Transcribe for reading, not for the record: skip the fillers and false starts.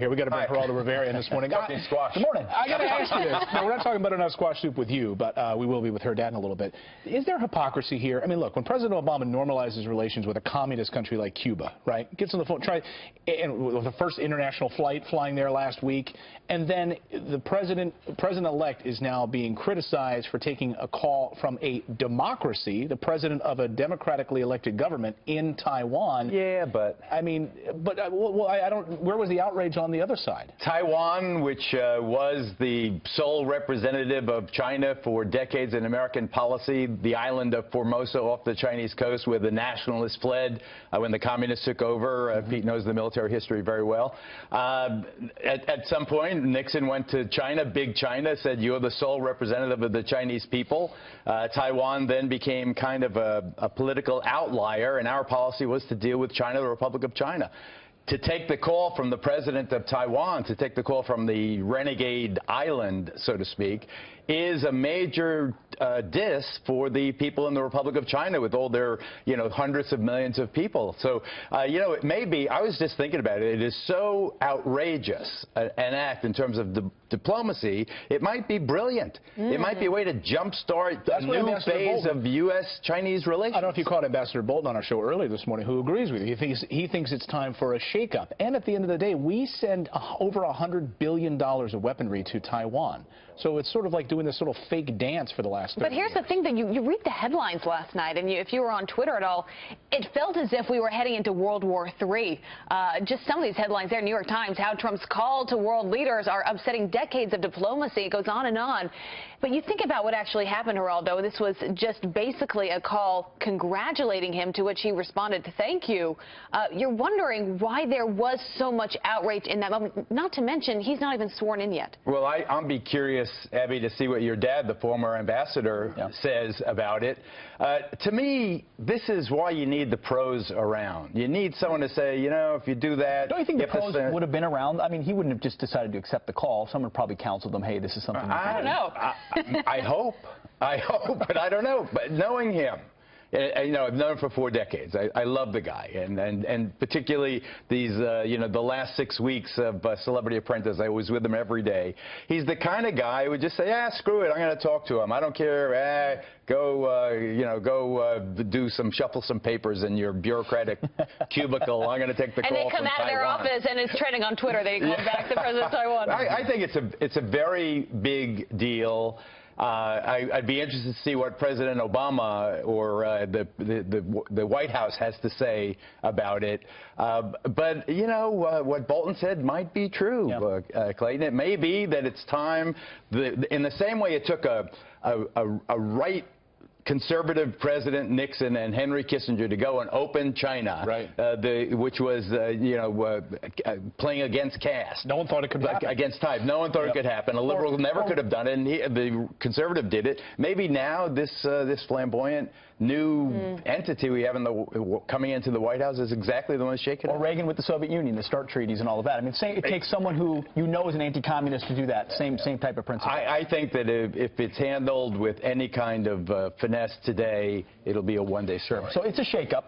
Here, we got to bring Geraldo Rivera in this morning. Good morning. I got to ask you this. Now, we're not talking about enough squash soup with you, but we will be with her dad in a little bit. Is there hypocrisy here? I mean, look, when President Obama normalizes relations with a communist country like Cuba, right, gets on the phone, and with the first international flight flying there last week, and then the president-elect is now being criticized for taking a call from a democracy, the president of a democratically elected government in Taiwan. Yeah, but I mean, I don't. Where was the outrage on the other side? Taiwan, which was the sole representative of China for decades in American policy, the island of Formosa off the Chinese coast where the nationalists fled when the communists took over. Pete knows the military history very well. At some point, Nixon went to China, big China, said, "You're the sole representative of the Chinese people." Taiwan then became kind of a political outlier, and our policy was to deal with China, the Republic of China. To take the call from the president of Taiwan, to take the call from the renegade island, so to speak, is a major diss for the people in the Republic of China with all their, hundreds of millions of people. So, it may be, I was just thinking about it, it is so outrageous an act in terms of diplomacy, it might be brilliant. It might be a way to jumpstart a new phase of U.S.-Chinese relations. I don't know if you caught Ambassador Bolton on our show earlier this morning, who agrees with you. He thinks it's time for a shakeup. And at the end of the day, we send over $100 billion of weaponry to Taiwan. So it's sort of like doing this sort of fake dance for the last 30 But here's years. the thing, that you read the headlines last night, and if you were on Twitter at all, it felt as if we were heading into World War III. Just some of these headlines there, New York Times, how Trump's call to world leaders are upsetting decades of diplomacy. It goes on and on. But you think about what actually happened, Geraldo. This was just basically a call congratulating him, to which he responded to thank you. You're wondering why there was so much outrage in that moment, not to mention he's not even sworn in yet. Well, I'll be curious, Abby, to see what your dad, the former ambassador, says about it. To me, this is why you need the pros around. You need someone to say, if you do that... Don't you think the pros would have been around? I mean, he wouldn't have just decided to accept the call. Someone probably counseled them, hey, this is something... I don't know. I hope, but I don't know. But knowing him, I've known him for 4 decades. I love the guy, and particularly these, the last 6 weeks of Celebrity Apprentice. I was with him every day. He's the kind of guy who would just say, screw it, I'm going to talk to him. I don't care. Go do shuffle some papers in your bureaucratic cubicle. I'm going to take the call from Taiwan. And they come out of their office, and it's trending on Twitter. They come back to President of Taiwan. I think it's a very big deal. I'd be interested to see what President Obama or the White House has to say about it. But, what Bolton said might be true, Clayton. It may be that it's time, in the same way it took a right conservative President Nixon and Henry Kissinger to go and open China, which was, playing against caste. No one thought it could happen. Against type. No one thought it could happen. A liberal never could have done it, and the conservative did it. Maybe now this flamboyant new entity we have coming into the White House is exactly the one shaking it. Or Reagan with the Soviet Union, the START treaties and all of that. I mean, it takes someone who is an anti-communist to do that. Same type of principle. I think that if it's handled with any kind of finesse today, it'll be a one-day story. So it's a shakeup.